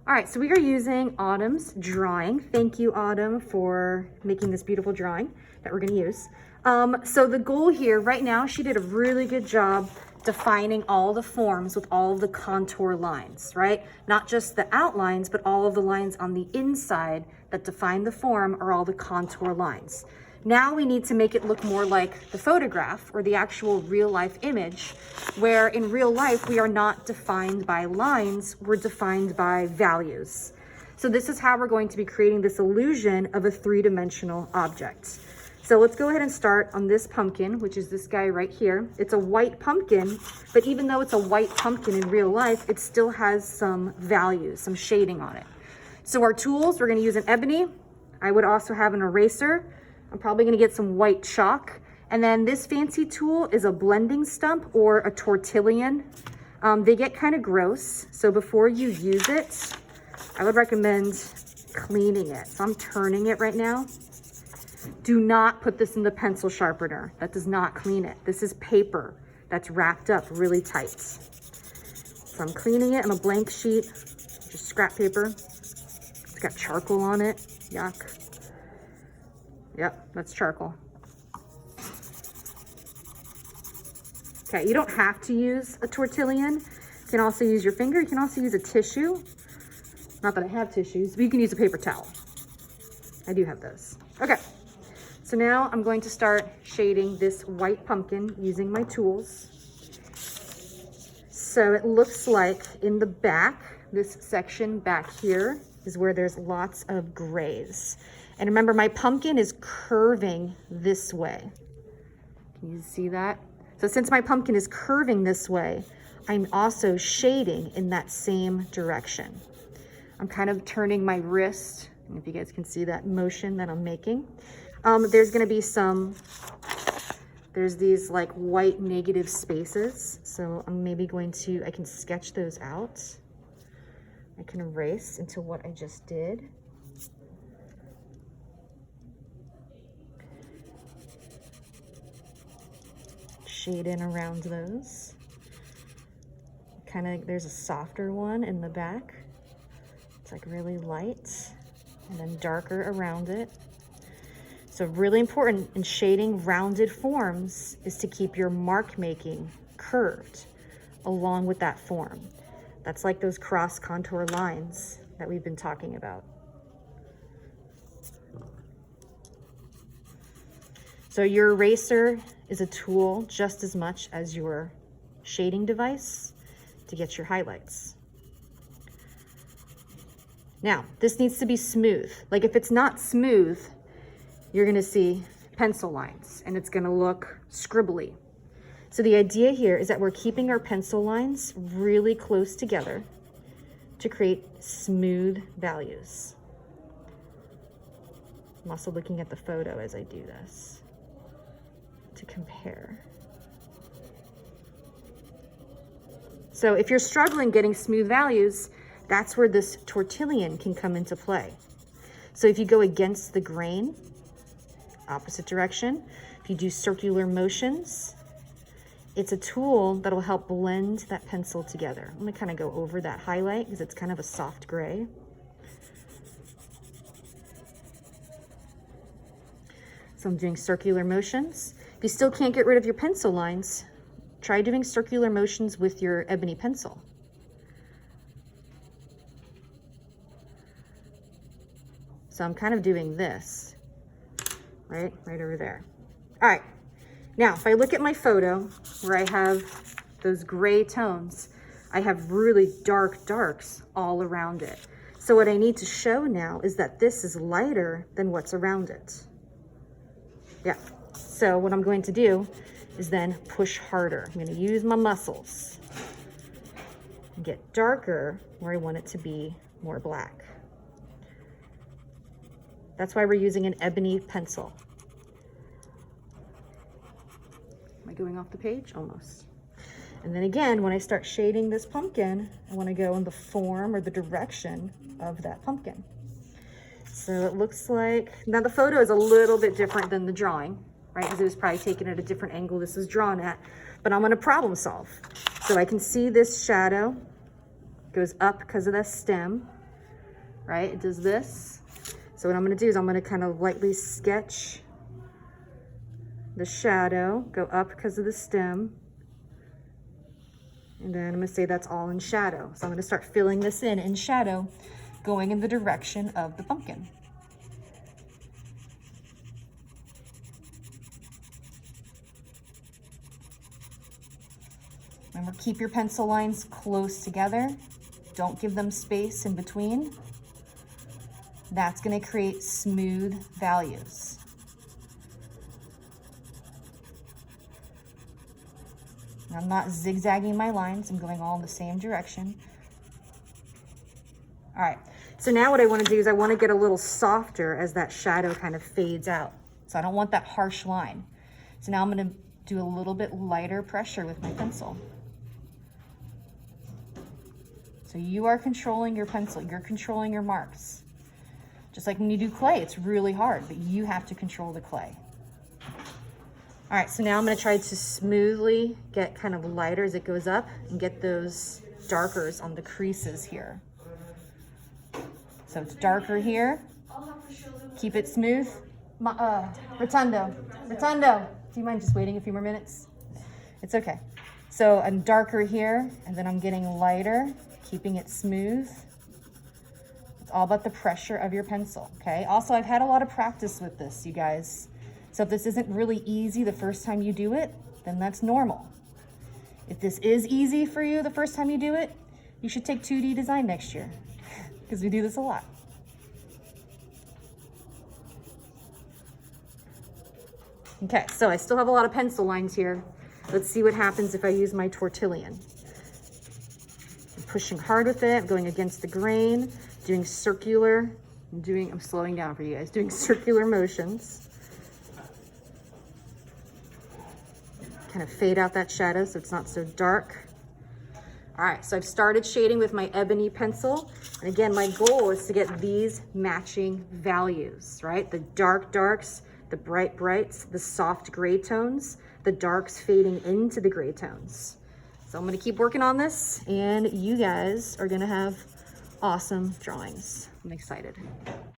All right, so we are using Autumn's drawing. Thank you, Autumn, for making this beautiful drawing that we're gonna use. So the goal here, right now, she did a really good job defining all the forms with all of the contour lines, right? Not just the outlines, but all of the lines on the inside that define the form are all the contour lines. Now we need to make it look more like the photograph or the actual real life image, where in real life, we are not defined by lines, we're defined by values. So this is how we're going to be creating this illusion of a three-dimensional object. So let's go ahead and start on this pumpkin, which is this guy right here. It's a white pumpkin, but even though it's a white pumpkin in real life, it still has some values, some shading on it. So our tools, we're gonna use an ebony. I would also have an eraser. I'm probably gonna get some white chalk. And then this fancy tool is a blending stump or a tortillon. They get kind of gross. So before you use it, I would recommend cleaning it. So I'm turning it right now. Do not put this in the pencil sharpener. That does not clean it. This is paper that's wrapped up really tight. So I'm cleaning it on a blank sheet, just scrap paper. It's got charcoal on it, yuck. Yep, that's charcoal. Okay, you don't have to use a tortillon. You can also use your finger. You can also use a tissue. Not that I have tissues, but you can use a paper towel. I do have those. Okay, so now I'm going to start shading this white pumpkin using my tools. So it looks like in the back, this section back here is where there's lots of grays. And remember, my pumpkin is curving this way. Can you see that? So since my pumpkin is curving this way, I'm also shading in that same direction. I'm kind of turning my wrist, and if you guys can see that motion that I'm making. There's gonna be there's these like white negative spaces. So I'm maybe I can sketch those out. I can erase into what I just did. Shade in around those. There's a softer one in the back. It's like really light and then darker around it. So really important in shading rounded forms is to keep your mark making curved along with that form. That's like those cross contour lines that we've been talking about. So your eraser is a tool just as much as your shading device to get your highlights. Now, this needs to be smooth. Like if it's not smooth, you're gonna see pencil lines and it's gonna look scribbly. So the idea here is that we're keeping our pencil lines really close together to create smooth values. I'm also looking at the photo as I do this to compare. So if you're struggling getting smooth values, that's where this tortillon can come into play. So if you go against the grain, opposite direction, if you do circular motions, it's a tool that'll help blend that pencil together. I'm gonna kind of go over that highlight because it's kind of a soft gray. So I'm doing circular motions. If you still can't get rid of your pencil lines, try doing circular motions with your ebony pencil. So I'm kind of doing this, right over there. All right, now if I look at my photo where I have those gray tones, I have really dark darks all around it. So what I need to show now is that this is lighter than what's around it. Yeah, so what I'm going to do is then push harder. I'm gonna use my muscles and get darker where I want it to be more black. That's why we're using an ebony pencil. Am I going off the page? Almost. And then again, when I start shading this pumpkin, I want to go in the form or the direction of that pumpkin. So it looks like, now the photo is a little bit different than the drawing, right? Because it was probably taken at a different angle this was drawn at, but I'm going to problem solve. So I can see this shadow goes up because of the stem. right? It does this. So what I'm gonna do is I'm gonna kind of lightly sketch the shadow, go up because of the stem. And then I'm gonna say that's all in shadow. So I'm gonna start filling this in shadow, going in the direction of the pumpkin. Remember, keep your pencil lines close together. Don't give them space in between. That's gonna create smooth values. I'm not zigzagging my lines, I'm going all in the same direction. All right, so now what I wanna do is I wanna get a little softer as that shadow kind of fades out. So I don't want that harsh line. So now I'm gonna do a little bit lighter pressure with my pencil. So you are controlling your pencil, you're controlling your marks. Just like when you do clay, it's really hard, but you have to control the clay. All right, so now I'm gonna try to smoothly get kind of lighter as it goes up and get those darkers on the creases here. So it's darker here. Keep it smooth. Rotundo, do you mind just waiting a few more minutes? It's okay. So I'm darker here, and then I'm getting lighter, keeping it smooth. It's all about the pressure of your pencil, okay? Also, I've had a lot of practice with this, you guys. So if this isn't really easy the first time you do it, then that's normal. If this is easy for you the first time you do it, you should take 2D design next year because we do this a lot. Okay, so I still have a lot of pencil lines here. Let's see what happens if I use my tortillon. I'm pushing hard with it, I'm going against the grain, doing circular, I'm slowing down for you guys, doing circular motions. Kind of fade out that shadow so it's not so dark. All right, so I've started shading with my ebony pencil. And again, my goal is to get these matching values, right? The dark darks, the bright brights, the soft gray tones, the darks fading into the gray tones. So I'm gonna keep working on this and you guys are gonna have awesome drawings. I'm excited.